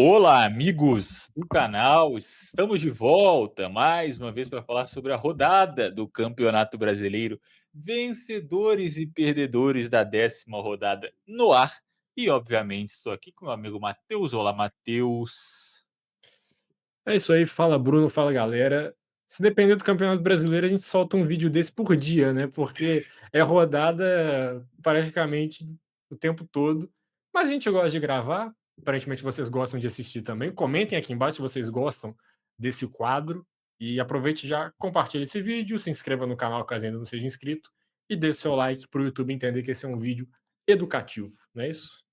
Olá, amigos do canal, estamos de volta mais uma vez para falar sobre a rodada do Campeonato Brasileiro, vencedores e perdedores da 10ª rodada no ar. E, obviamente, estou aqui com meu amigo Matheus. Olá, Matheus. É isso aí, fala Bruno, fala galera. Se depender do Campeonato Brasileiro, a gente solta um vídeo desse por dia, né? Porque é rodada praticamente o tempo todo. Mas a gente gosta de gravar. Aparentemente vocês gostam de assistir também. Comentem aqui embaixo se vocês gostam desse quadro. E aproveite e já compartilhe esse vídeo, se inscreva no canal caso ainda não seja inscrito. E dê seu like para o YouTube entender que esse é um vídeo educativo, não é isso?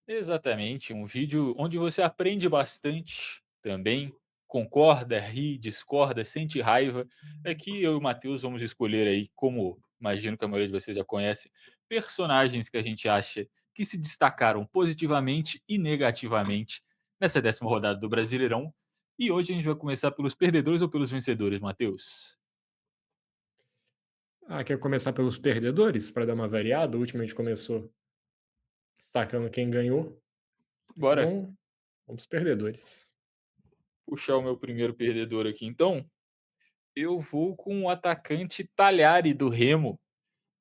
Exatamente, um vídeo onde você aprende bastante também, concorda, ri, discorda, sente raiva. Aqui eu e o Matheus vamos escolher aí, como imagino que a maioria de vocês já conhece, personagens que a gente acha que se destacaram positivamente e negativamente nessa 10ª rodada do Brasileirão. E hoje a gente vai começar pelos perdedores ou pelos vencedores, Matheus? Ah, quer começar pelos perdedores, para dar uma variada? O último a gente começou destacando quem ganhou. Então Bora vamos os perdedores. puxar o meu primeiro perdedor aqui então. Eu vou com o atacante Talhari do Remo.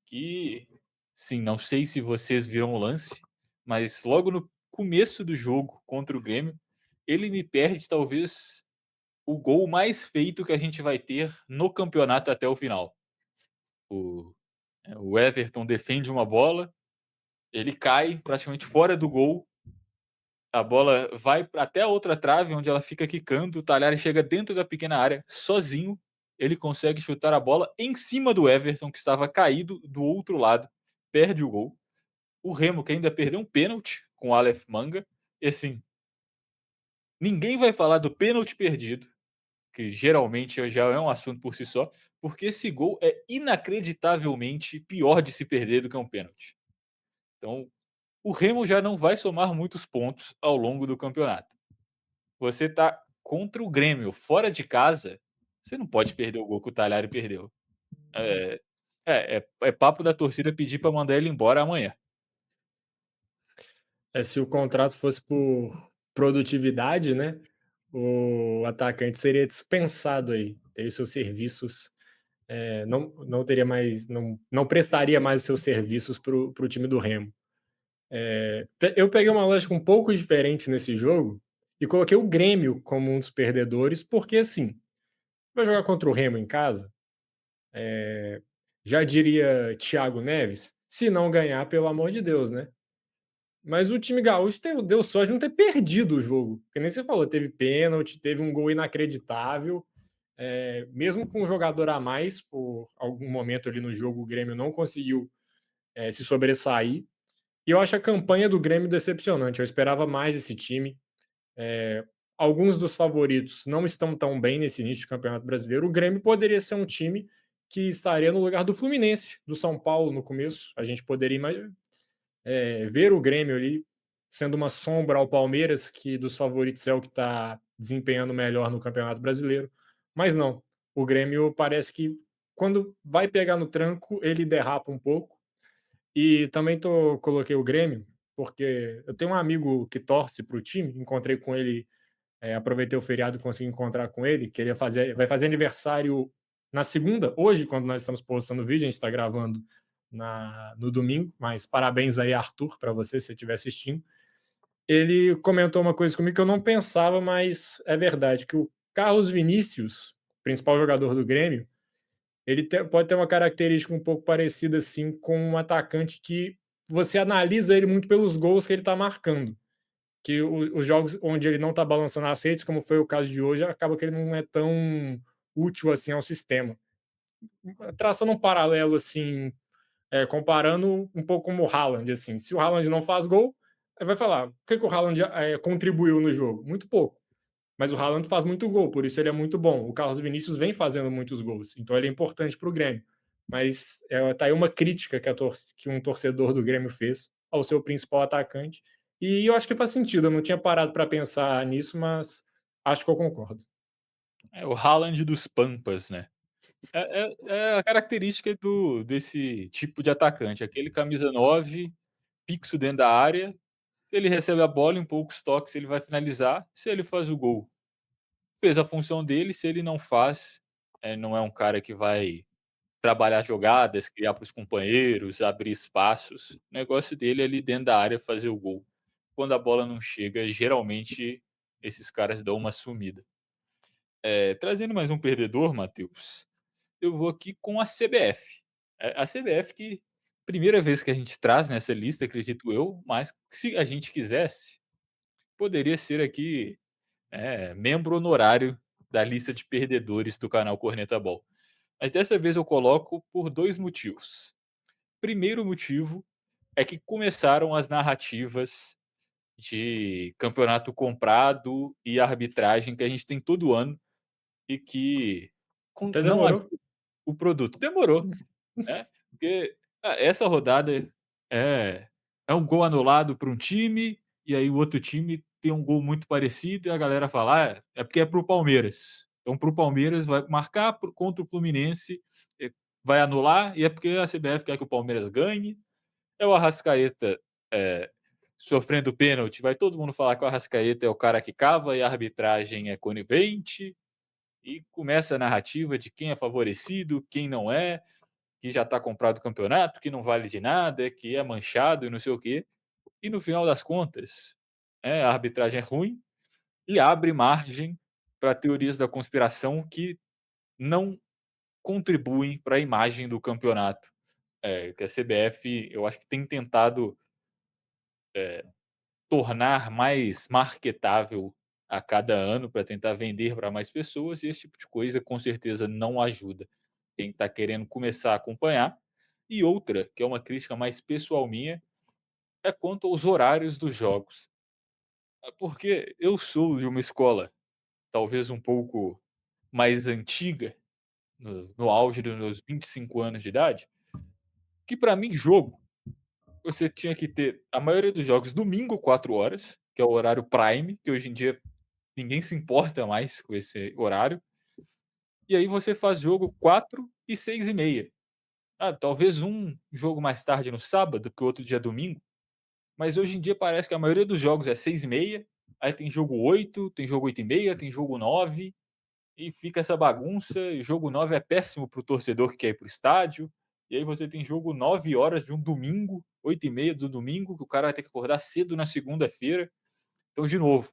Que, sim, não sei se vocês viram o lance, mas logo no começo do jogo contra o Grêmio, ele me perde talvez o gol mais feito que a gente vai ter no campeonato até o final. O, o Everton defende uma bola, ele cai praticamente fora do gol, a bola vai até a outra trave, onde ela fica quicando, o Talhari chega dentro da pequena área, sozinho, ele consegue chutar a bola em cima do Everton, que estava caído do outro lado, perde o gol. O Remo, que ainda perdeu um pênalti com o Aleph Manga. E assim, ninguém vai falar do pênalti perdido, que geralmente já é um assunto por si só, porque esse gol é inacreditavelmente pior de se perder do que um pênalti. Então, o Remo já não vai somar muitos pontos ao longo do campeonato. Você tá contra o Grêmio fora de casa, você não pode perder o gol que o Talhari perdeu. É, é papo da torcida pedir para mandar ele embora amanhã. Se o contrato fosse por produtividade, né, o atacante seria dispensado aí, teria os seus serviços, não teria mais não prestaria mais os seus serviços para o time do Remo. Eu peguei uma lógica um pouco diferente nesse jogo e coloquei o Grêmio como um dos perdedores, porque assim, vai jogar contra o Remo em casa, já diria Thiago Neves: "Se não ganhar, pelo amor de Deus", né. Mas o time gaúcho deu sorte de não ter perdido o jogo, que nem você falou, teve pênalti, teve um gol inacreditável, mesmo com um jogador a mais, por algum momento ali no jogo o Grêmio não conseguiu, se sobressair. E eu acho a campanha do Grêmio decepcionante, eu esperava mais esse time. Eh, Alguns dos favoritos não estão tão bem nesse início de Campeonato Brasileiro. O Grêmio poderia ser um time que estaria no lugar do Fluminense, do São Paulo no começo. A gente poderia ver o Grêmio ali sendo uma sombra ao Palmeiras, que dos favoritos é o que está desempenhando melhor no Campeonato Brasileiro. Mas não, o Grêmio parece que quando vai pegar no tranco, ele derrapa um pouco. E também coloquei o Grêmio, porque eu tenho um amigo que torce para o time, encontrei com ele, aproveitei o feriado e consegui encontrar com ele, que ele vai fazer aniversário na segunda, hoje, quando nós estamos postando o vídeo, a gente está gravando no domingo, mas parabéns aí, Arthur, para você, se você estiver assistindo. Ele comentou uma coisa comigo que eu não pensava, mas é verdade, que o Carlos Vinícius, principal jogador do Grêmio, pode ter uma característica um pouco parecida assim com um atacante que você analisa ele muito pelos gols que ele está marcando. Que os jogos onde ele não está balançando as redes, como foi o caso de hoje, acaba que ele não é tão útil assim ao sistema. Traçando um paralelo assim, comparando um pouco como o Haaland, assim, se o Haaland não faz gol, aí vai falar, o que o Haaland contribuiu no jogo? Muito pouco. Mas o Haaland faz muito gol, por isso ele é muito bom. O Carlos Vinícius vem fazendo muitos gols, então ele é importante para o Grêmio. Mas tá aí uma crítica que um torcedor do Grêmio fez ao seu principal atacante. E eu acho que faz sentido. Eu não tinha parado para pensar nisso, mas acho que eu concordo. É o Haaland dos Pampas, né? É a característica desse tipo de atacante, aquele camisa 9 fixo dentro da área. Ele recebe a bola em poucos toques, ele vai finalizar. Se ele faz o gol, fez a função dele. Se ele não faz, não é um cara que vai trabalhar jogadas, criar para os companheiros, abrir espaços. O negócio dele é ali dentro da área fazer o gol. Quando a bola não chega, geralmente esses caras dão uma sumida. Trazendo mais um perdedor, Matheus, eu vou aqui com a CBF. A CBF que primeira vez que a gente traz nessa lista, acredito eu, mas se a gente quisesse, poderia ser aqui, membro honorário da lista de perdedores do canal Corneta Ball. Mas dessa vez eu coloco por 2 motivos. Primeiro motivo é que começaram as narrativas de campeonato comprado e arbitragem que a gente tem todo ano e que Até não demorou. ajuda o produto. Demorou, né, porque, essa rodada é é um gol anulado para um time, e aí o outro time tem um gol muito parecido e a galera fala: "Ah, é porque é para o Palmeiras". Então para o Palmeiras vai marcar contra o Fluminense, vai anular e é porque a CBF quer que o Palmeiras ganhe. É o Arrascaeta, sofrendo pênalti, vai todo mundo falar que o Arrascaeta é o cara que cava e a arbitragem é conivente, e começa a narrativa de quem é favorecido, quem não é, que já está comprado o campeonato, que não vale de nada, que é manchado e não sei o quê. E no final das contas, a arbitragem é ruim e abre margem para teorias da conspiração que não contribuem para a imagem do campeonato. Que a CBF, eu acho que tem tentado tornar mais marketável a cada ano para tentar vender para mais pessoas, e esse tipo de coisa com certeza não ajuda quem está querendo começar a acompanhar. E outra, que é uma crítica mais pessoal minha, é quanto aos horários dos jogos. Porque eu sou de uma escola talvez um pouco mais antiga, no auge dos meus 25 anos de idade, que para mim jogo, você tinha que ter a maioria dos jogos domingo 4 horas, que é o horário prime, que hoje em dia ninguém se importa mais com esse horário, e aí você faz jogo 4 e 6h30. Talvez um jogo mais tarde no sábado, que o outro dia é domingo, mas hoje em dia parece que a maioria dos jogos é 6h30, aí tem jogo 8, tem jogo 8h30, tem jogo 9, e fica essa bagunça. E o jogo 9 é péssimo para o torcedor que quer ir para o estádio, e aí você tem jogo 9 horas de um domingo, 8h30 do domingo, que o cara vai ter que acordar cedo na segunda-feira. Então, de novo,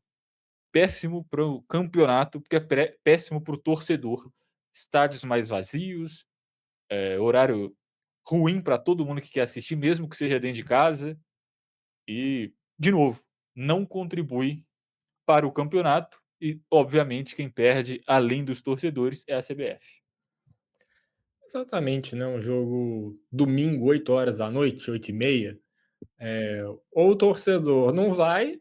péssimo para o campeonato, porque é péssimo para o torcedor. Estádios mais vazios, horário ruim para todo mundo que quer assistir, mesmo que seja dentro de casa. E, de novo, não contribui para o campeonato. E, obviamente, quem perde, além dos torcedores, é a CBF. Exatamente, né, um jogo domingo, 8 horas da noite, 8h30, ou o torcedor não vai,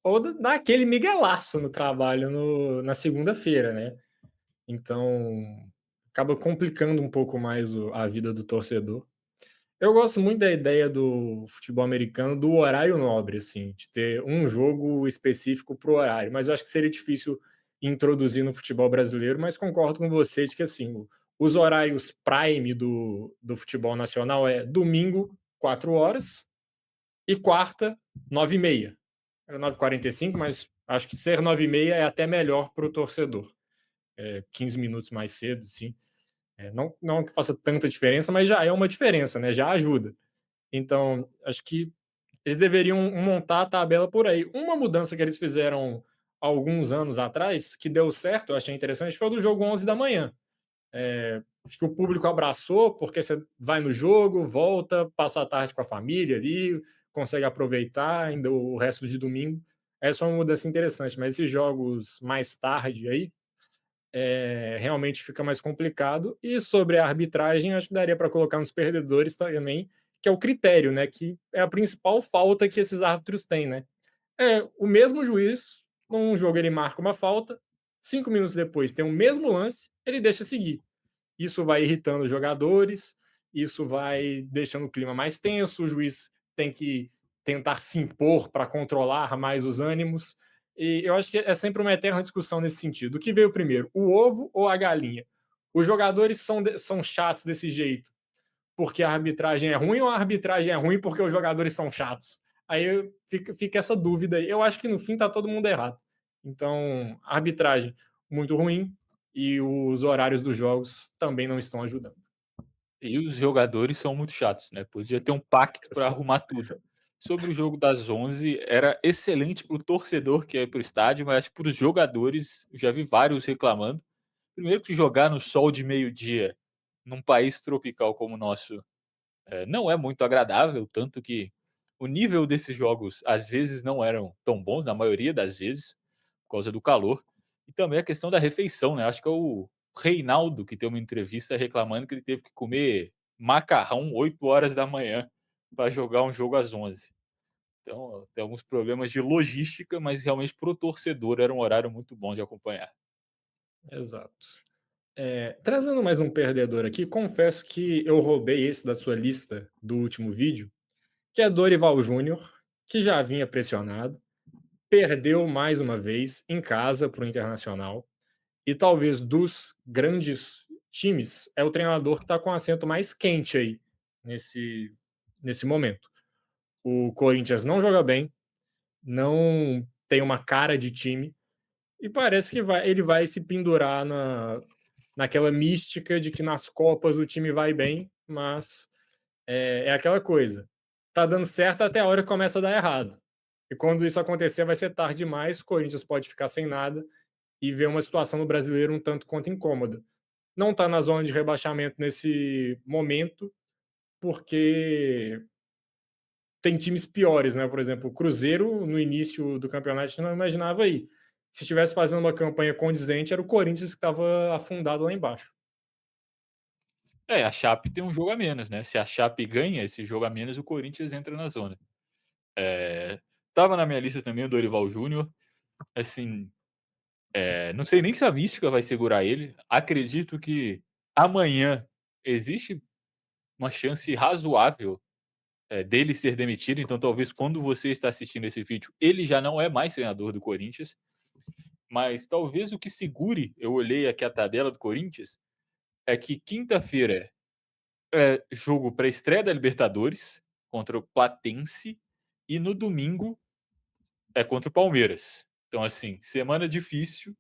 ou dá aquele miguelaço no trabalho na segunda-feira, né. Então, acaba complicando um pouco mais a vida do torcedor. Eu gosto muito da ideia do futebol americano, do horário nobre, assim, de ter um jogo específico para o horário, mas eu acho que seria difícil introduzir no futebol brasileiro, mas concordo com você de que, assim, os horários prime do futebol nacional é domingo, 4 horas, e quarta, 9h30. Era 9h45, mas acho que ser 9h30 é até melhor para o torcedor. 15 minutos mais cedo, sim. Não que faça tanta diferença, mas já é uma diferença, né? Já ajuda. Então, acho que eles deveriam montar a tabela por aí. Uma mudança que eles fizeram alguns anos atrás, que deu certo, eu achei interessante, foi o do jogo 11 da manhã. Acho que o público abraçou, porque você vai no jogo, volta, passa a tarde com a família ali, consegue aproveitar ainda o resto de domingo. Essa é uma mudança interessante, mas esses jogos mais tarde aí, realmente fica mais complicado. E sobre a arbitragem, acho que daria para colocar nos perdedores também, que é o critério, né? Que é a principal falta que esses árbitros têm, né? O mesmo juiz, num jogo ele marca uma falta, 5 minutos depois tem o mesmo lance, ele deixa seguir. Isso vai irritando os jogadores, isso vai deixando o clima mais tenso, o juiz tem que tentar se impor para controlar mais os ânimos. E eu acho que é sempre uma eterna discussão nesse sentido. O que veio primeiro, o ovo ou a galinha? Os jogadores são chatos desse jeito porque a arbitragem é ruim ou a arbitragem é ruim porque os jogadores são chatos? Aí fica essa dúvida aí. Eu acho que no fim tá todo mundo errado. Então, a arbitragem muito ruim e os horários dos jogos também não estão ajudando. E os jogadores são muito chatos, né, podia ter um pacto para arrumar tudo. Sobre o jogo das 11, era excelente para o torcedor que ia para o estádio, mas acho que para os jogadores, eu já vi vários reclamando. Primeiro que jogar no sol de meio-dia, num país tropical como o nosso, não é muito agradável, tanto que o nível desses jogos, às vezes, não eram tão bons, na maioria das vezes, por causa do calor. E também a questão da refeição, né, acho que é o Reinaldo que tem uma entrevista reclamando que ele teve que comer macarrão 8 horas da manhã para jogar um jogo às 11. Então, tem alguns problemas de logística, mas realmente para o torcedor era um horário muito bom de acompanhar. Exato. Trazendo mais um perdedor aqui, confesso que eu roubei esse da sua lista do último vídeo, que é Dorival Júnior, que já vinha pressionado, perdeu mais uma vez em casa para o Internacional, e talvez dos grandes times, é o treinador que está com o assento mais quente aí nesse, nesse momento. O Corinthians não joga bem, não tem uma cara de time, e parece que ele vai se pendurar naquela mística de que nas Copas o time vai bem, mas é aquela coisa. Tá dando certo até a hora que começa a dar errado. E quando isso acontecer, vai ser tarde demais. O Corinthians pode ficar sem nada e ver uma situação no brasileiro um tanto quanto incômoda. Não está na zona de rebaixamento nesse momento, porque tem times piores, né? Por exemplo, o Cruzeiro, no início do campeonato, a gente não imaginava aí. Se estivesse fazendo uma campanha condizente, era o Corinthians que estava afundado lá embaixo. É, a Chape tem um jogo a menos, né, se a Chape ganha esse jogo a menos, o Corinthians entra na zona. Estava na minha lista também o Dorival Júnior, assim, não sei nem se a mística vai segurar ele, acredito que amanhã existe uma chance razoável, dele ser demitido, então talvez quando você está assistindo esse vídeo, ele já não é mais treinador do Corinthians, mas talvez o que segure, eu olhei aqui a tabela do Corinthians, é que quinta-feira é jogo para estreia da Libertadores contra o Platense e no domingo é contra o Palmeiras. Então, assim, semana difícil.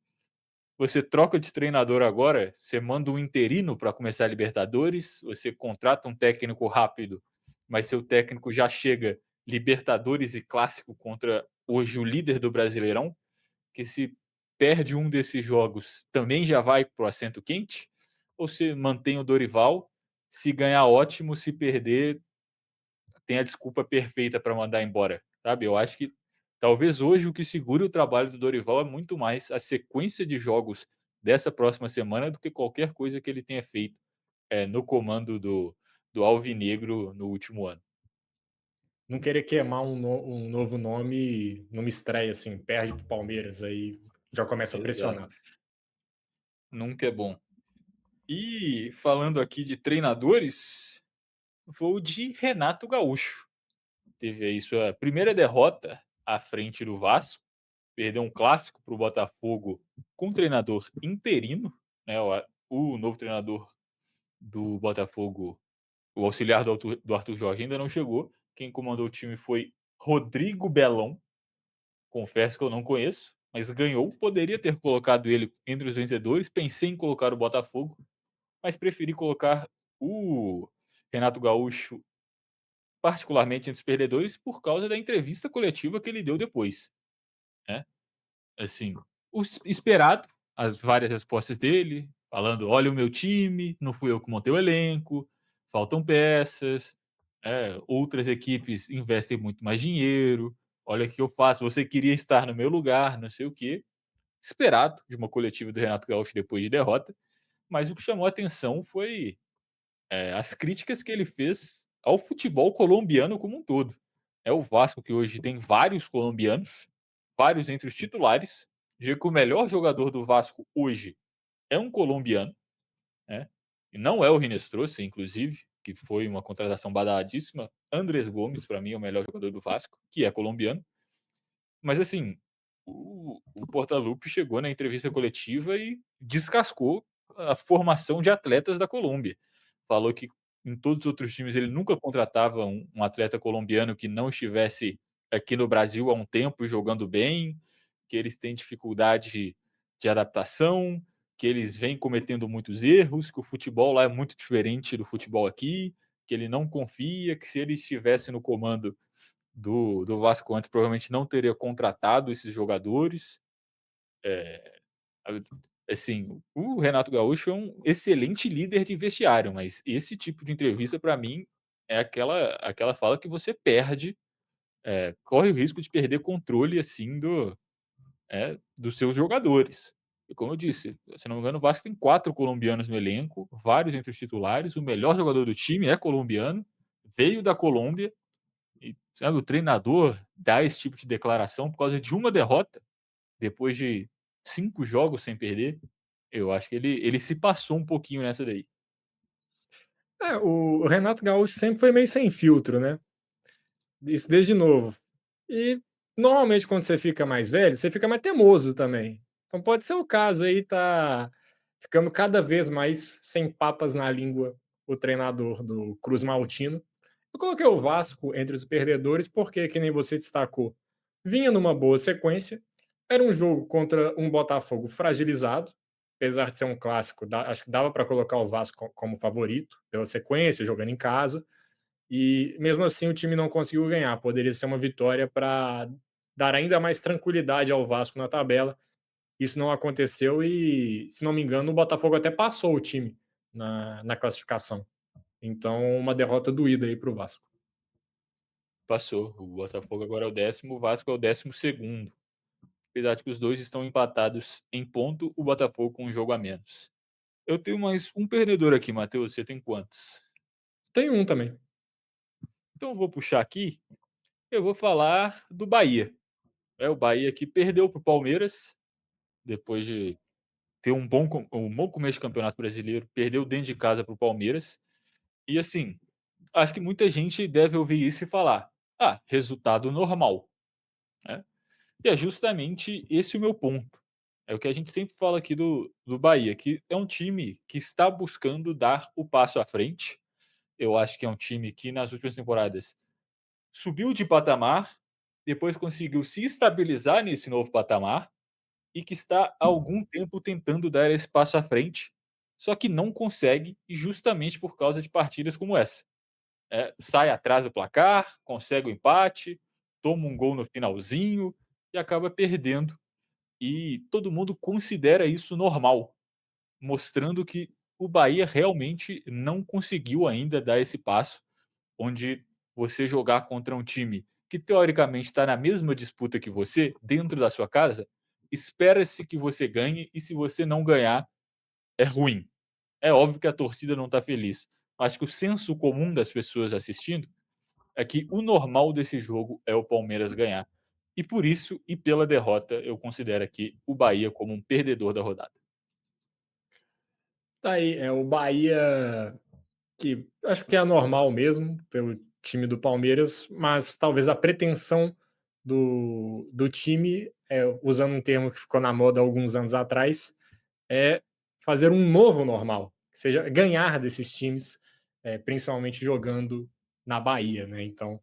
Você troca de treinador agora, você manda um interino para começar a Libertadores, você contrata um técnico rápido, mas seu técnico já chega Libertadores e Clássico contra hoje o líder do Brasileirão, que se perde um desses jogos também já vai para o assento quente, ou você mantém o Dorival, se ganhar ótimo, se perder tem a desculpa perfeita para mandar embora, sabe? Eu acho que talvez hoje o que segure o trabalho do Dorival é muito mais a sequência de jogos dessa próxima semana do que qualquer coisa que ele tenha feito no comando do Alvinegro no último ano. Não querer queimar um novo nome numa estreia, assim, perde pro Palmeiras, aí já começa a Exato. pressionar. Nunca é bom. E falando aqui de treinadores, vou de Renato Gaúcho. Teve aí sua primeira derrota à frente do Vasco, perdeu um clássico para o Botafogo com um treinador interino, né? O novo treinador do Botafogo, o auxiliar do Arthur Jorge, ainda não chegou. Quem comandou o time foi Rodrigo Belão. Confesso que eu não conheço, mas ganhou. Poderia ter colocado ele entre os vencedores. Pensei em colocar o Botafogo, mas preferi colocar o Renato Gaúcho, particularmente entre os perdedores, por causa da entrevista coletiva que ele deu depois, né? Assim, o esperado, as várias respostas dele, falando: "Olha o meu time, não fui eu que montei o elenco, faltam peças, outras equipes investem muito mais dinheiro, olha o que eu faço, você queria estar no meu lugar", não sei o quê. Esperado de uma coletiva do Renato Gaúcho depois de derrota, mas o que chamou a atenção foi, as críticas que ele fez ao futebol colombiano como um todo. É o Vasco que hoje tem vários colombianos, vários entre os titulares. Diria que o melhor jogador do Vasco hoje é um colombiano, né? E não é o Rinestrosa, inclusive, que foi uma contratação badadíssima. Andrés Gomes, para mim, é o melhor jogador do Vasco, que é colombiano. Mas assim, o Portaluppi chegou na entrevista coletiva e descascou a formação de atletas da Colômbia. Falou que em todos os outros times ele nunca contratava um atleta colombiano que não estivesse aqui no Brasil há um tempo jogando bem, que eles têm dificuldade de adaptação, que eles vêm cometendo muitos erros, que o futebol lá é muito diferente do futebol aqui, que ele não confia, que se ele estivesse no comando do Vasco antes, provavelmente não teria contratado esses jogadores. Eh, assim, o Renato Gaúcho é um excelente líder de vestiário, mas esse tipo de entrevista para mim é aquela fala que você perde, corre o risco de perder controle, assim, dos seus jogadores. E como eu disse, se não me engano, o Vasco tem 4 colombianos no elenco, vários entre os titulares, o melhor jogador do time é colombiano, veio da Colômbia e, sabe, o treinador dá esse tipo de declaração por causa de uma derrota, depois de 5 jogos sem perder, eu acho que ele se passou um pouquinho nessa daí. É, o Renato Gaúcho sempre foi meio sem filtro, né, isso desde novo. E, normalmente, quando você fica mais velho, você fica mais teimoso também. Então pode ser o caso aí, tá ficando cada vez mais sem papas na língua o treinador do Cruz Maltino. Eu coloquei o Vasco entre os perdedores porque, que nem você destacou, vinha numa boa sequência, era um jogo contra um Botafogo fragilizado, apesar de ser um clássico, acho que dava para colocar o Vasco como favorito, pela sequência, jogando em casa, e mesmo assim o time não conseguiu ganhar. Poderia ser uma vitória para dar ainda mais tranquilidade ao Vasco na tabela. Isso não aconteceu e, se não me engano, o Botafogo até passou o time na classificação. Então, uma derrota doída aí para o Vasco. Passou, o Botafogo agora é o 10º, o Vasco é o 12º. Apesar de que os 2 estão empatados em ponto, o Botafogo com um jogo a menos. Eu tenho mais um perdedor aqui, Matheus, você tem quantos? Tem um também. Então eu vou puxar aqui, eu vou falar do Bahia. É o Bahia que perdeu para o Palmeiras, depois de ter um bom começo de campeonato brasileiro, perdeu dentro de casa para o Palmeiras. E assim, acho que muita gente deve ouvir isso e falar: "Ah, resultado normal", né. E é justamente esse o meu ponto. É o que a gente sempre fala aqui do Bahia, que é um time que está buscando dar o passo à frente. Eu acho que é um time que nas últimas temporadas subiu de patamar, depois conseguiu se estabilizar nesse novo patamar e que está há algum tempo tentando dar esse passo à frente, só que não consegue, e justamente por causa de partidas como essa. Sai atrás do placar, consegue o empate, toma um gol no finalzinho e acaba perdendo. E todo mundo considera isso normal, mostrando que o Bahia realmente não conseguiu ainda dar esse passo, onde você jogar contra um time que teoricamente está na mesma disputa que você, dentro da sua casa, espera-se que você ganhe e se você não ganhar, é ruim. É óbvio que a torcida não está feliz, mas que o senso comum das pessoas assistindo é que o normal desse jogo é o Palmeiras ganhar. E por isso, e pela derrota, eu considero aqui o Bahia como um perdedor da rodada. Tá aí, é o Bahia, que acho que é normal mesmo, pelo time do Palmeiras, mas talvez a pretensão do time, usando um termo que ficou na moda há alguns anos atrás, é fazer um novo normal, que seja ganhar desses times, principalmente jogando na Bahia, né? Então,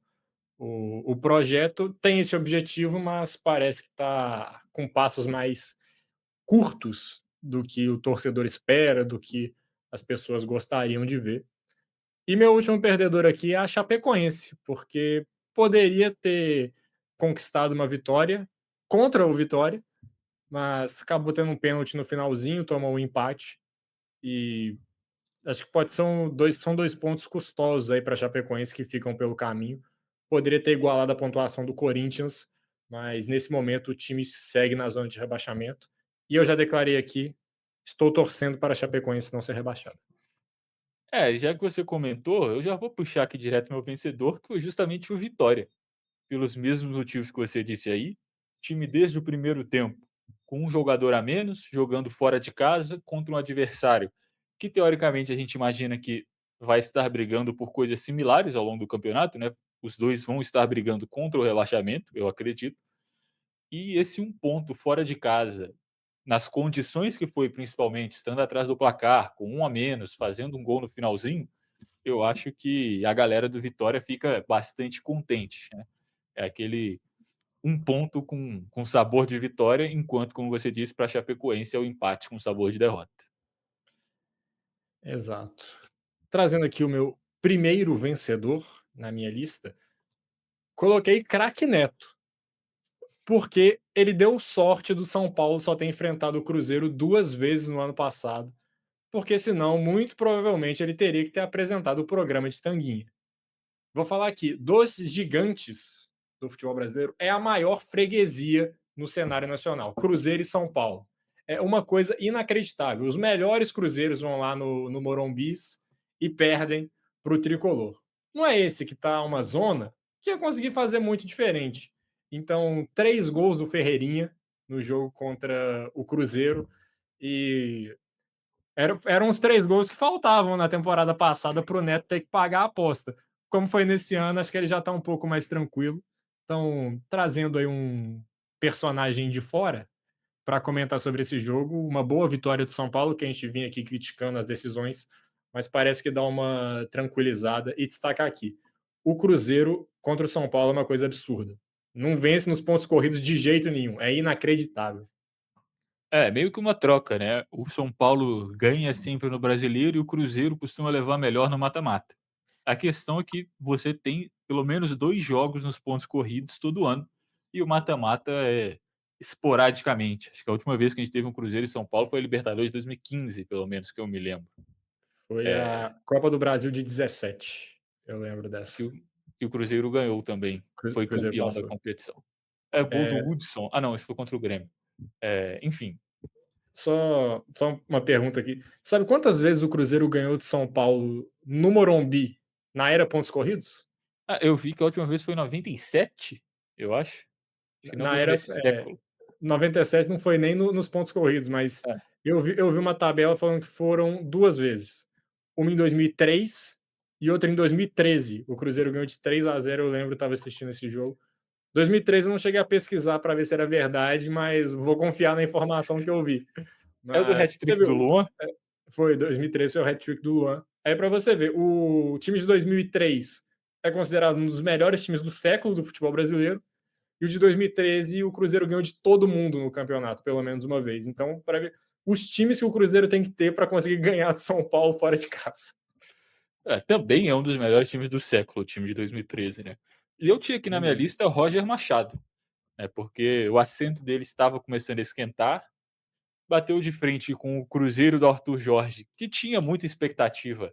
o projeto tem esse objetivo, mas parece que está com passos mais curtos do que o torcedor espera, do que as pessoas gostariam de ver. E meu último perdedor aqui é a Chapecoense, porque poderia ter conquistado uma vitória contra o Vitória, mas acabou tendo um pênalti no finalzinho, tomou um empate e acho que são 2 pontos custosos aí para a Chapecoense que ficam pelo caminho. Poderia ter igualado a pontuação do Corinthians, mas nesse momento o time segue na zona de rebaixamento. E eu já declarei aqui, estou torcendo para a Chapecoense não ser rebaixada. Já que você comentou, eu já vou puxar aqui direto meu vencedor, que foi justamente o Vitória. Pelos mesmos motivos que você disse aí, time desde o primeiro tempo, com um jogador a menos, jogando fora de casa contra um adversário que teoricamente a gente imagina que vai estar brigando por coisas similares ao longo do campeonato, né? Os dois vão estar brigando contra o rebaixamento, eu acredito. E esse um ponto fora de casa, nas condições que foi principalmente, estando atrás do placar, com um a menos, fazendo um gol no finalzinho, eu acho que a galera do Vitória fica bastante contente, né? É aquele um ponto com sabor de vitória, enquanto, como você disse, para a Chapecoense é o empate com sabor de derrota. Exato. Trazendo aqui o meu primeiro vencedor na minha lista, coloquei craque Neto, porque ele deu sorte do São Paulo só ter enfrentado o Cruzeiro 2 vezes no ano passado, porque senão, muito provavelmente, ele teria que ter apresentado o programa de Tanguinha. Vou falar aqui, dos gigantes do futebol brasileiro, é a maior freguesia no cenário nacional, Cruzeiro e São Paulo. É uma coisa inacreditável. Os melhores cruzeiros vão lá no Morumbis e perdem para o Tricolor. Não é esse que está uma zona que ia conseguir fazer muito diferente. Então, 3 gols do Ferreirinha no jogo contra o Cruzeiro e eram os 3 gols que faltavam na temporada passada para o Neto ter que pagar a aposta. Como foi nesse ano, acho que ele já está um pouco mais tranquilo. Então, trazendo aí um personagem de fora para comentar sobre esse jogo, uma boa vitória do São Paulo, que a gente vinha aqui criticando as decisões, mas parece que dá uma tranquilizada. E destacar aqui: o Cruzeiro contra o São Paulo é uma coisa absurda. Não vence nos pontos corridos de jeito nenhum. É inacreditável. É, meio que uma troca, né. O São Paulo ganha sempre no Brasileiro e o Cruzeiro costuma levar melhor no mata-mata. A questão é que você tem pelo menos 2 jogos nos pontos corridos todo ano, e o mata-mata é esporadicamente. Acho que a última vez que a gente teve um Cruzeiro e São Paulo foi a Libertadores de 2015, pelo menos que eu me lembro. Foi Eh, a Copa do Brasil de 17. Eu lembro que dessa. o que o Cruzeiro ganhou também, foi Cruzeiro campeão da passou. competição. É, gol do É, Hudson. Ah não, esse foi contra o Grêmio. Enfim. só uma pergunta aqui. Sabe quantas vezes o Cruzeiro ganhou de São Paulo no Morumbi, na era pontos corridos? Ah, eu vi que a última vez foi em 97, eu acho. Acho que não Na lembro era nesse século. 97 não foi nem nos pontos corridos, mas É. eu vi uma tabela falando que foram 2 vezes. Uma em 2003 e outra em 2013. O Cruzeiro ganhou de 3-0, eu lembro, eu estava assistindo esse jogo. 2013 eu não cheguei a pesquisar para ver se era verdade, mas vou confiar na informação que eu vi. É o do Mas você hat-trick do viu, Luan? foi 2013, foi o hat-trick do Luan. Aí para você ver, o time de 2003 é considerado um dos melhores times do século do futebol brasileiro, e o de 2013 o Cruzeiro ganhou de todo mundo no campeonato, pelo menos uma vez. Então, para ver os times que o Cruzeiro tem que ter para conseguir ganhar do São Paulo fora de casa. É, também é um dos melhores times do século, o time de 2013, né. E eu tinha aqui na minha Uhum. lista Roger Machado, né, porque o assento dele estava começando a esquentar, bateu de frente com o Cruzeiro do Arthur Jorge, que tinha muita expectativa.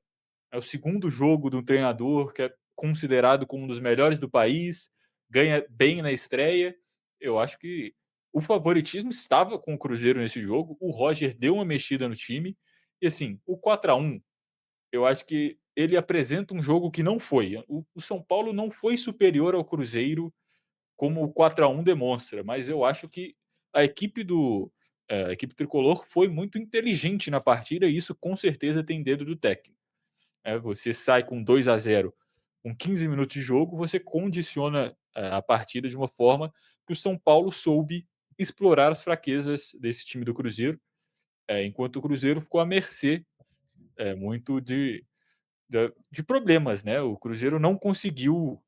É o segundo jogo de um treinador que é considerado como um dos melhores do país, ganha bem na estreia. Eu acho que o favoritismo estava com o Cruzeiro nesse jogo, o Roger deu uma mexida no time, e assim, o 4-1, eu acho que ele apresenta um jogo que não foi. O São Paulo não foi superior ao Cruzeiro como o 4-1 demonstra, mas eu acho que a equipe a equipe tricolor foi muito inteligente na partida e isso com certeza tem dedo do técnico. Você sai com 2-0 com 15 minutos de jogo, você condiciona a partida de uma forma que o São Paulo soube explorar as fraquezas desse time do Cruzeiro, enquanto o Cruzeiro ficou à mercê muito de problemas, né? O Cruzeiro não conseguiu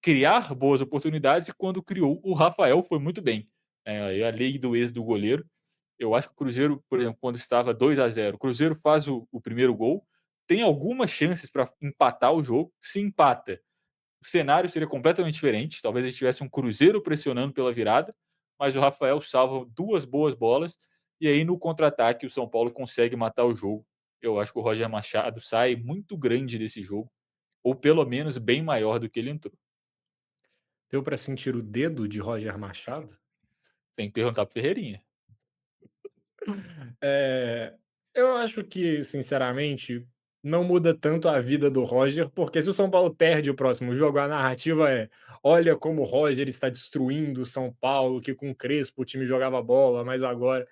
criar boas oportunidades e quando criou, o Rafael foi muito bem. Aí a lei do ex do goleiro. Eu acho que o Cruzeiro, por exemplo, quando estava 2-0, o Cruzeiro faz o primeiro gol, tem algumas chances para empatar o jogo. Se empata, o cenário seria completamente diferente. Talvez a gente tivesse um Cruzeiro pressionando pela virada, mas o Rafael salva duas boas bolas e aí no contra-ataque o São Paulo consegue matar o jogo. Eu acho que o Roger Machado sai muito grande desse jogo, ou pelo menos bem maior do que ele entrou. Deu para sentir o dedo de Roger Machado? Tem que perguntar pro Ferreirinha. É, eu acho que, sinceramente, não muda tanto a vida do Roger, porque se o São Paulo perde o próximo jogo, a narrativa é: olha como o Roger está destruindo o São Paulo, que com o Crespo o time jogava bola, mas agora.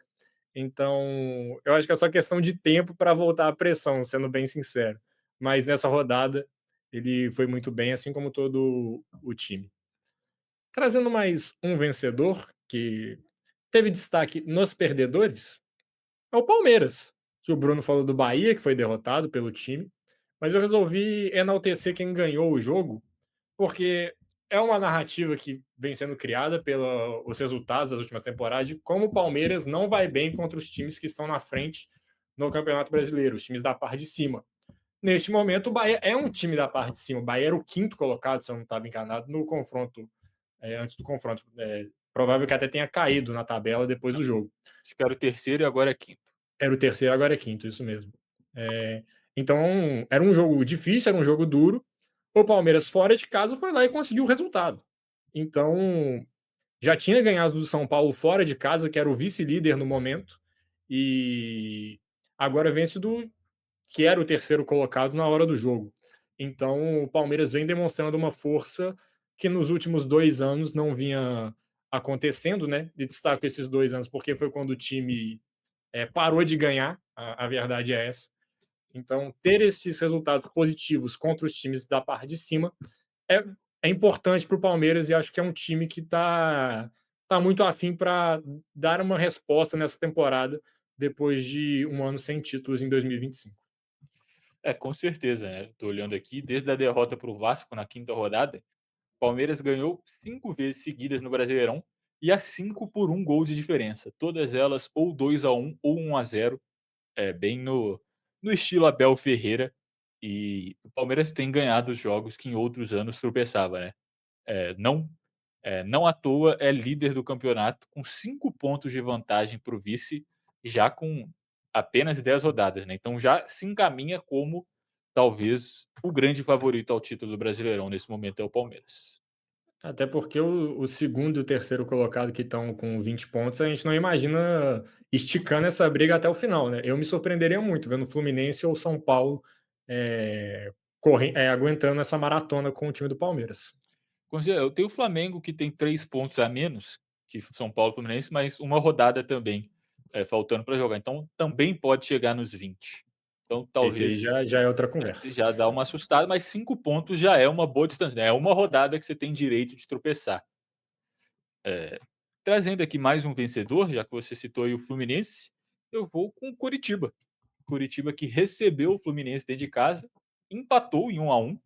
Então, eu acho que é só questão de tempo para voltar à pressão, sendo bem sincero. Mas nessa rodada, ele foi muito bem, assim como todo o time. Trazendo mais um vencedor que teve destaque nos perdedores, é o Palmeiras, que o Bruno falou do Bahia, que foi derrotado pelo time, mas eu resolvi enaltecer quem ganhou o jogo, porque é uma narrativa que vem sendo criada pelos resultados das últimas temporadas de como o Palmeiras não vai bem contra os times que estão na frente no Campeonato Brasileiro, os times da parte de cima. Neste momento, o Bahia é um time da parte de cima. O Bahia era o quinto colocado, se eu não estava enganado, no confronto, antes do confronto. Provável que até tenha caído na tabela depois do jogo. Acho que era o terceiro e agora é quinto. Era o terceiro, agora é quinto, isso mesmo. Então, era um jogo difícil, era um jogo duro. O Palmeiras, fora de casa, foi lá e conseguiu o resultado. Então, já tinha ganhado do São Paulo fora de casa, que era o vice-líder no momento, e agora vence do que era o terceiro colocado na hora do jogo. Então, o Palmeiras vem demonstrando uma força que nos últimos 2 anos não vinha acontecendo, né? De destaco esses 2 anos, porque foi quando o time parou de ganhar, a verdade é essa. Então, ter esses resultados positivos contra os times da parte de cima é, é importante para o Palmeiras e acho que é um time que tá muito afim para dar uma resposta nessa temporada depois de um ano sem títulos em 2025. É, com certeza, né? Tô olhando aqui, desde a derrota para o Vasco na quinta rodada, Palmeiras ganhou 5 vezes seguidas no Brasileirão e as 5 por um gol de diferença. Todas elas ou 2-1 ou 1-0, bem no estilo Abel Ferreira. E o Palmeiras tem ganhado os jogos que em outros anos tropeçava, né? Não, não à toa é líder do campeonato com 5 pontos de vantagem para o vice, já com apenas 10 rodadas, né? Então já se encaminha como talvez o grande favorito ao título do Brasileirão nesse momento é o Palmeiras. Até porque o segundo e o terceiro colocado que estão com 20 pontos, a gente não imagina esticando essa briga até o final, né? Eu me surpreenderia muito vendo o Fluminense ou São Paulo aguentando essa maratona com o time do Palmeiras. Eu tenho o Flamengo que tem 3 pontos a menos que São Paulo e Fluminense, mas uma rodada também, faltando para jogar. Então também pode chegar nos 20. Então Esse aí talvez já é outra conversa. já dá uma assustada, mas 5 pontos já é uma boa distância, né, é uma rodada que você tem direito de tropeçar. Trazendo aqui mais um vencedor, já que você citou aí o Fluminense, eu vou com o Curitiba. Curitiba que recebeu o Fluminense dentro de casa, empatou em 1-1.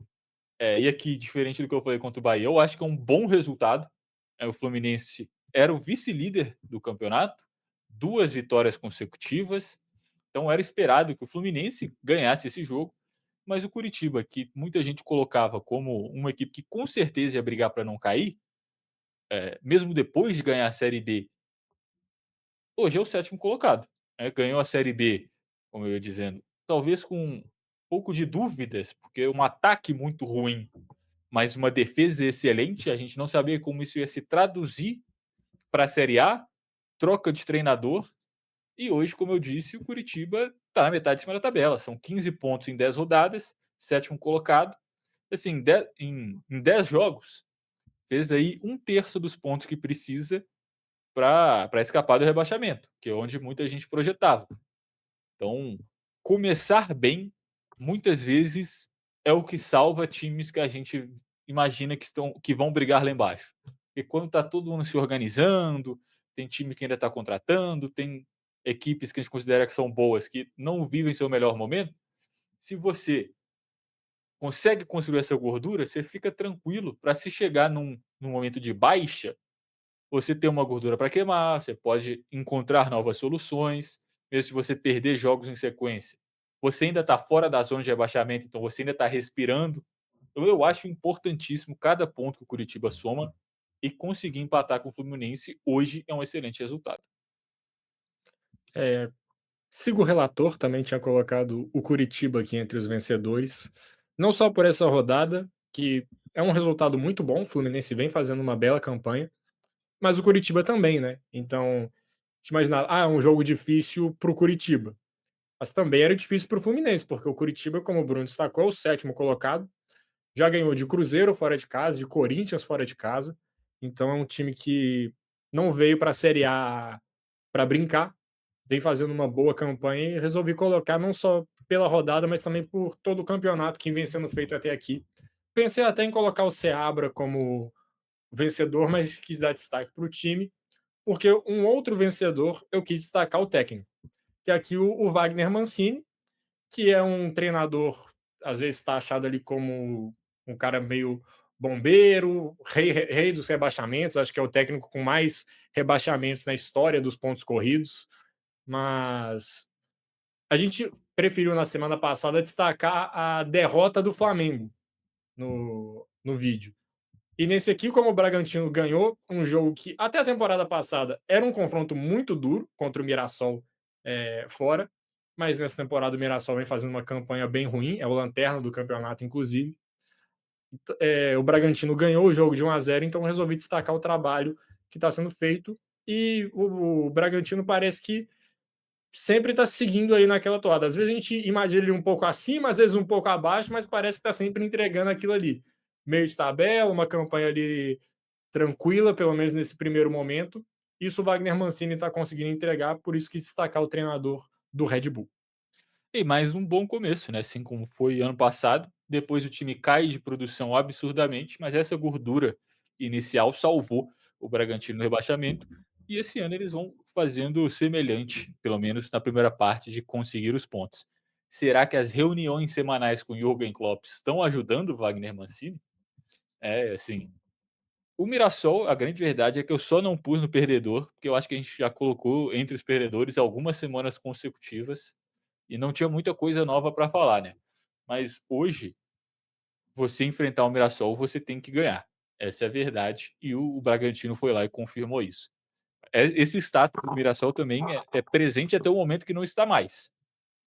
E aqui, diferente do que eu falei contra o Bahia, eu acho que é um bom resultado. O Fluminense era o vice-líder do campeonato, 2 vitórias consecutivas, então era esperado que o Fluminense ganhasse esse jogo, mas o Curitiba, que muita gente colocava como uma equipe que com certeza ia brigar para não cair, mesmo depois de ganhar a Série B, hoje é o sétimo colocado. Ganhou a Série B, como eu ia dizendo, talvez com um pouco de dúvidas, porque um ataque muito ruim, mas uma defesa excelente. A gente não sabia como isso ia se traduzir para a Série A, troca de treinador. E hoje, como eu disse, o Curitiba está na metade de cima da tabela. São 15 pontos em 10 rodadas, sétimo colocado. Assim, em 10 jogos, fez aí um terço dos pontos que precisa para escapar do rebaixamento, que é onde muita gente projetava. Então, começar bem, muitas vezes, é o que salva times que a gente imagina que vão brigar lá embaixo. E quando está todo mundo se organizando, tem time que ainda está contratando, tem equipes que a gente considera que são boas, que não vivem seu melhor momento, se você consegue construir essa gordura, você fica tranquilo para se chegar num momento de baixa, você tem uma gordura para queimar, você pode encontrar novas soluções, mesmo se você perder jogos em sequência. Você ainda está fora da zona de rebaixamento, então você ainda está respirando. Então eu acho importantíssimo cada ponto que o Curitiba soma e conseguir empatar com o Fluminense hoje é um excelente resultado. É, sigo o relator, também tinha colocado o Curitiba aqui entre os vencedores, não só por essa rodada, que é um resultado muito bom, o Fluminense vem fazendo uma bela campanha, mas o Curitiba também, né? Então, te imaginar, é um jogo difícil para o Curitiba, mas também era difícil para o Fluminense, porque o Curitiba, como o Bruno destacou, é o sétimo colocado, já ganhou de Cruzeiro fora de casa, de Corinthians fora de casa, então é um time que não veio para a Série A para brincar, vem fazendo uma boa campanha e resolvi colocar não só pela rodada, mas também por todo o campeonato que vem sendo feito até aqui. Pensei até em colocar o Seabra como vencedor, mas quis dar destaque para o time, porque um outro vencedor eu quis destacar o técnico, que é aqui o Wagner Mancini, que é um treinador, às vezes está achado ali como um cara meio bombeiro, rei dos rebaixamentos, acho que é o técnico com mais rebaixamentos na história dos pontos corridos, mas a gente preferiu na semana passada destacar a derrota do Flamengo no vídeo. E nesse aqui, como o Bragantino ganhou um jogo que até a temporada passada era um confronto muito duro contra o Mirassol fora, mas nessa temporada o Mirassol vem fazendo uma campanha bem ruim, é o lanterna do campeonato, inclusive. O Bragantino ganhou o jogo de 1-0, então resolvi destacar o trabalho que está sendo feito. E o Bragantino parece que sempre está seguindo aí naquela toada. Às vezes a gente imagina ele um pouco acima, às vezes um pouco abaixo, mas parece que está sempre entregando aquilo ali. Meio de tabela, uma campanha ali tranquila, pelo menos nesse primeiro momento. Isso o Wagner Mancini está conseguindo entregar, por isso que destacar o treinador do Red Bull. E mais um bom começo, né, assim como foi ano passado, depois o time cai de produção absurdamente, mas essa gordura inicial salvou o Bragantino no rebaixamento, e esse ano eles vão fazendo semelhante, pelo menos na primeira parte, de conseguir os pontos. Será que as reuniões semanais com Jürgen Klopp estão ajudando o Wagner Mancini? É, assim, o Mirassol, a grande verdade é que eu só não pus no perdedor, porque eu acho que a gente já colocou entre os perdedores algumas semanas consecutivas e não tinha muita coisa nova para falar, né. Mas hoje, você enfrentar o Mirassol, você tem que ganhar. Essa é a verdade e o Bragantino foi lá e confirmou isso. Esse status do Mirassol também é presente até o momento que não está mais,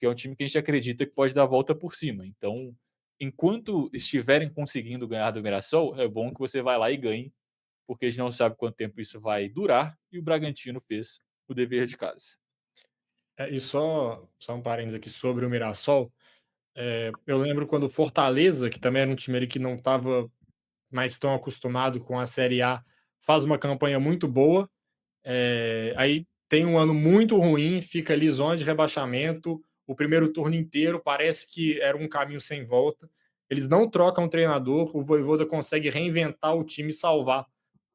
que é um time que a gente acredita que pode dar a volta por cima. Então, enquanto estiverem conseguindo ganhar do Mirassol, é bom que você vá lá e ganhe, porque a gente não sabe quanto tempo isso vai durar e o Bragantino fez o dever de casa. E só um parênteses aqui sobre o Mirassol. Eu lembro quando o Fortaleza, que também era um time ali que não estava mais tão acostumado com a Série A, faz uma campanha muito boa. Aí tem um ano muito ruim, fica ali zona de rebaixamento. O primeiro turno inteiro parece que era um caminho sem volta. Eles não trocam treinador, o Voivoda consegue reinventar o time e salvar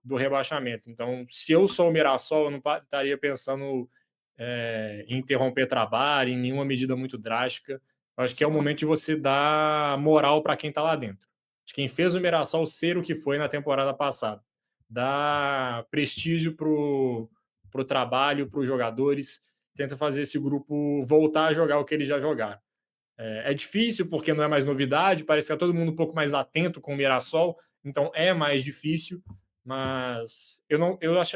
do rebaixamento. Então, se eu sou o Mirassol, eu não estaria pensando em interromper trabalho, em nenhuma medida muito drástica. Eu acho que é o momento de você dar moral para quem está lá dentro. De quem fez o Mirassol ser o que foi na temporada passada. Dá prestígio pro trabalho, para os jogadores, tenta fazer esse grupo voltar a jogar o que eles já jogaram. É difícil porque não é mais novidade, parece que está todo mundo um pouco mais atento com o Mirassol, então é mais difícil, mas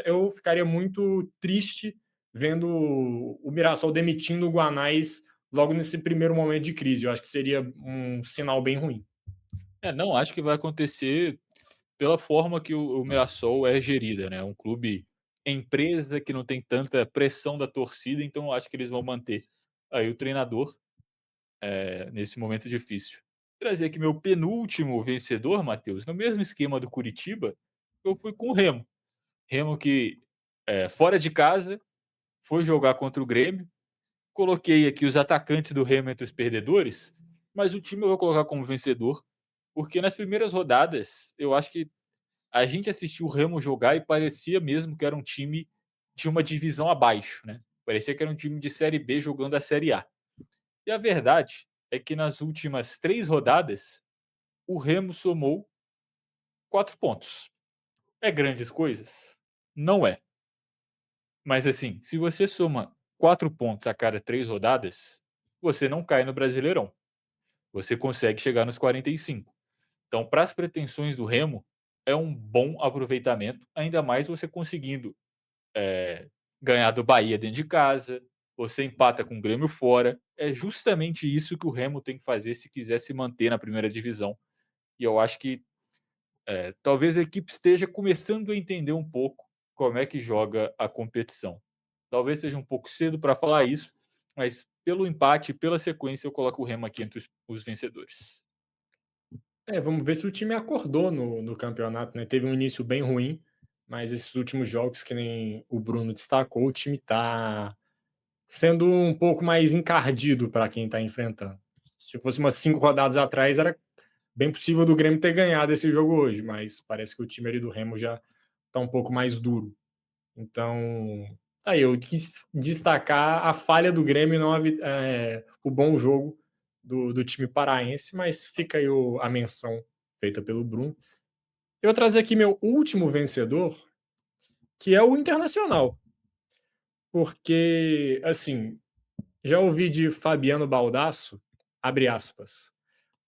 eu ficaria muito triste vendo o Mirassol demitindo o Guanais logo nesse primeiro momento de crise. Eu acho que seria um sinal bem ruim. Não, acho que vai acontecer pela forma que o Mirassol é gerida, né, um clube empresa que não tem tanta pressão da torcida, então eu acho que eles vão manter aí o treinador, nesse momento difícil. Trazer aqui meu penúltimo vencedor, Matheus, no mesmo esquema do Curitiba, eu fui com o Remo. Remo que, fora de casa, foi jogar contra o Grêmio, coloquei aqui os atacantes do Remo entre os perdedores, mas o time eu vou colocar como vencedor, porque nas primeiras rodadas eu acho que a gente assistiu o Remo jogar e parecia mesmo que era um time de uma divisão abaixo, né. Parecia que era um time de série B jogando a série A. E a verdade é que nas últimas 3 rodadas, o Remo somou 4 pontos. É grandes coisas? Não é. Mas assim, se você soma 4 pontos a cada 3 rodadas, você não cai no Brasileirão. Você consegue chegar nos 45. Então, para as pretensões do Remo, é um bom aproveitamento, ainda mais você conseguindo ganhar do Bahia dentro de casa, você empata com o Grêmio fora. É justamente isso que o Remo tem que fazer se quiser se manter na primeira divisão. E eu acho que talvez a equipe esteja começando a entender um pouco como é que joga a competição. Talvez seja um pouco cedo para falar isso, mas pelo empate e pela sequência eu coloco o Remo aqui entre os vencedores. Vamos ver se o time acordou no campeonato, né? Teve um início bem ruim, mas esses últimos jogos, que nem o Bruno destacou, o time tá sendo um pouco mais encardido para quem tá enfrentando. Se fosse umas 5 rodadas atrás, era bem possível do Grêmio ter ganhado esse jogo hoje, mas parece que o time ali do Remo já tá um pouco mais duro. Então, aí eu quis destacar a falha do Grêmio, não o bom jogo do time paraense, mas fica aí a menção feita pelo Bruno. Eu vou trazer aqui meu último vencedor, que é o Internacional, porque, assim, já ouvi de Fabiano Baldasso, abre aspas,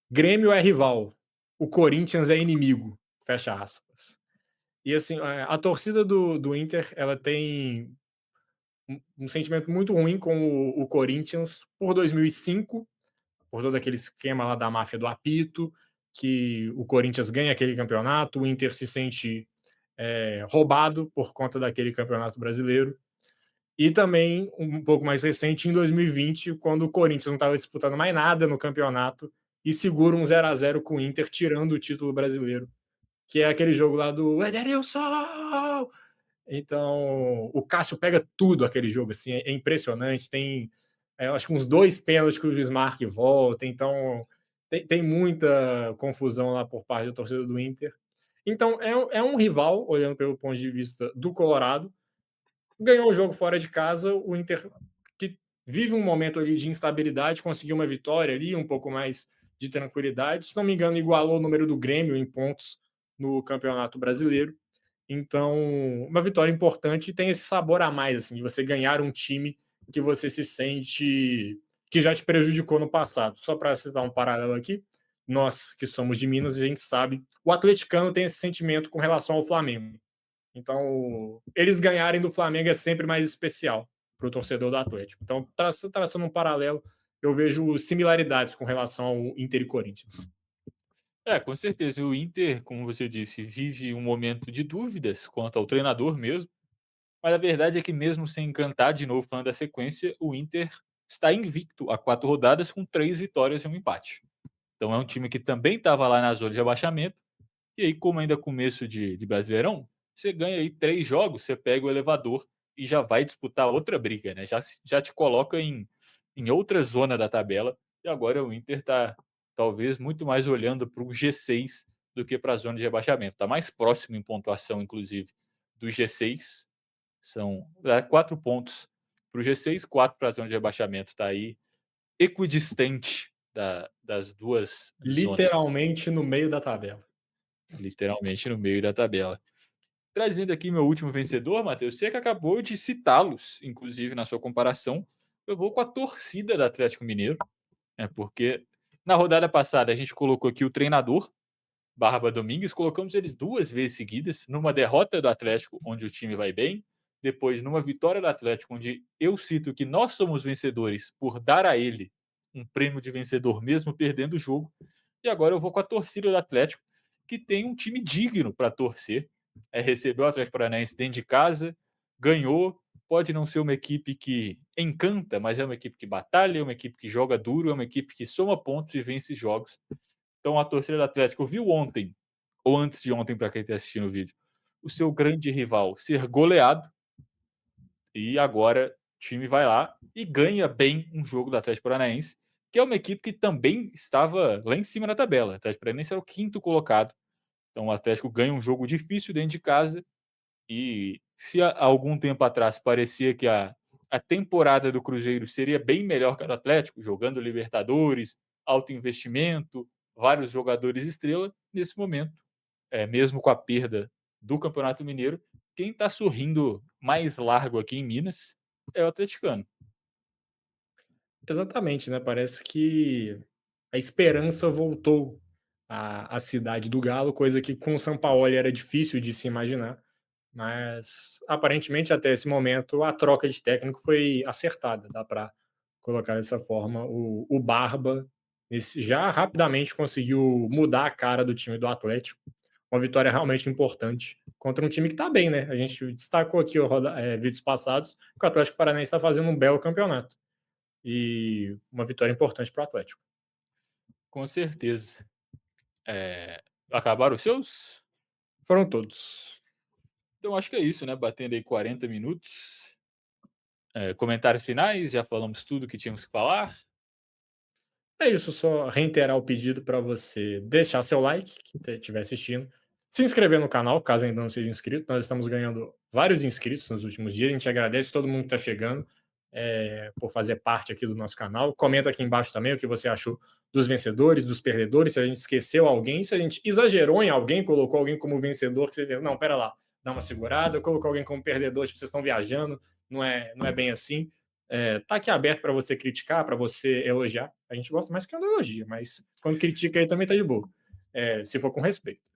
Grêmio é rival, o Corinthians é inimigo, fecha aspas. E assim, a torcida do Inter, ela tem um sentimento muito ruim com o Corinthians por 2005, por todo aquele esquema lá da máfia do apito, que o Corinthians ganha aquele campeonato, o Inter se sente roubado por conta daquele campeonato brasileiro. E também, um pouco mais recente, em 2020, quando o Corinthians não estava disputando mais nada no campeonato e segura um 0 a 0 com o Inter, tirando o título brasileiro, que é aquele jogo lá do Ederilson! Então, o Cássio pega tudo aquele jogo, assim, é impressionante. Tem, acho que uns 2 pênaltis que o Luiz Marque volta, então tem muita confusão lá por parte da torcida do Inter. Então, é um rival, olhando pelo ponto de vista do Colorado, ganhou o jogo fora de casa, o Inter, que vive um momento ali de instabilidade, conseguiu uma vitória ali, um pouco mais de tranquilidade. Se não me engano, igualou o número do Grêmio em pontos no Campeonato Brasileiro. Então, uma vitória importante e tem esse sabor a mais, assim, de você ganhar um time que você se sente que já te prejudicou no passado. Só para citar um paralelo aqui, nós que somos de Minas, a gente sabe, o atleticano tem esse sentimento com relação ao Flamengo. Então, eles ganharem do Flamengo é sempre mais especial para o torcedor do Atlético. Então, traçando um paralelo, eu vejo similaridades com relação ao Inter e Corinthians. É, com certeza. O Inter, como você disse, vive um momento de dúvidas quanto ao treinador mesmo. Mas a verdade é que mesmo sem encantar, de novo falando da sequência, o Inter está invicto a 4 rodadas com 3 vitórias e um empate. Então é um time que também estava lá na zona de abaixamento. E aí, como ainda é começo de Brasileirão, você ganha aí 3 jogos, você pega o elevador e já vai disputar outra briga, né? Já te coloca em outra zona da tabela. E agora o Inter está talvez muito mais olhando para o G6 do que para a zona de rebaixamento. Está mais próximo em pontuação, inclusive, do G6. São 4 pontos para o G6, 4 para a zona de rebaixamento. Está aí equidistante das duas zonas, Literalmente no meio da tabela. literalmente no meio da tabela. Trazendo aqui meu último vencedor, Matheus, você que acabou de citá-los, inclusive na sua comparação, eu vou com a torcida do Atlético Mineiro, porque na rodada passada a gente colocou aqui o treinador, Barba Domingues, colocamos eles 2 vezes seguidas, numa derrota do Atlético, onde o time vai bem, depois numa vitória do Atlético, onde eu cito que nós somos vencedores por dar a ele um prêmio de vencedor mesmo perdendo o jogo, e agora eu vou com a torcida do Atlético, que tem um time digno para torcer, recebeu o Atlético Paranaense dentro de casa, ganhou, pode não ser uma equipe que encanta, mas é uma equipe que batalha, é uma equipe que joga duro, é uma equipe que soma pontos e vence jogos. Então a torcida do Atlético viu ontem, ou antes de ontem, para quem está assistindo o vídeo, o seu grande rival ser goleado, e agora o time vai lá e ganha bem um jogo do Atlético Paranaense, que é uma equipe que também estava lá em cima da tabela. O Atlético Paranaense era o quinto colocado. Então o Atlético ganha um jogo difícil dentro de casa. E se há algum tempo atrás parecia que a temporada do Cruzeiro seria bem melhor que a do Atlético, jogando Libertadores, alto investimento, vários jogadores estrela, nesse momento, mesmo com a perda do Campeonato Mineiro, quem está sorrindo mais largo aqui em Minas é o atleticano. Exatamente, né? Parece que a esperança voltou à cidade do Galo, coisa que com o Sampaoli era difícil de se imaginar. Mas aparentemente até esse momento a troca de técnico foi acertada, dá para colocar dessa forma. O Barba já rapidamente conseguiu mudar a cara do time do Atlético. Uma vitória realmente importante contra um time que está bem, né? A gente destacou aqui vídeos passados que o Atlético Paranaense está fazendo um belo campeonato. E uma vitória importante para o Atlético. Com certeza. Acabaram os seus? Foram todos. Então acho que é isso, né? Batendo aí 40 minutos. Comentários finais, já falamos tudo que tínhamos que falar. É isso, só reiterar o pedido para você deixar seu like, quem estiver assistindo, se inscrever no canal, caso ainda não seja inscrito. Nós estamos ganhando vários inscritos nos últimos dias. A gente agradece todo mundo que está chegando. por fazer parte aqui do nosso canal. Comenta aqui embaixo também o que você achou dos vencedores, dos perdedores, se a gente esqueceu alguém, se a gente exagerou em alguém, colocou alguém como vencedor, que você pensa, não, pera lá, dá uma segurada, colocou alguém como perdedor, tipo, vocês estão viajando, não é bem assim. Tá aqui aberto para você criticar, para você elogiar. A gente gosta mais que quando elogia, mas quando critica aí também tá de boa, se for com respeito.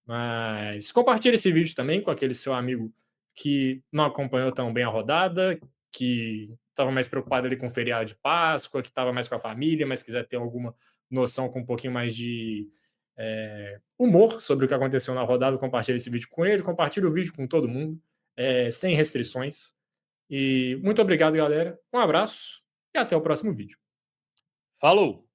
Mas compartilhe esse vídeo também com aquele seu amigo que não acompanhou tão bem a rodada, que estava mais preocupado ali com o feriado de Páscoa, que estava mais com a família, mas quiser ter alguma noção com um pouquinho mais de humor sobre o que aconteceu na rodada, compartilhe esse vídeo com ele, compartilhe o vídeo com todo mundo, sem restrições. E muito obrigado, galera. Um abraço e até o próximo vídeo. Falou!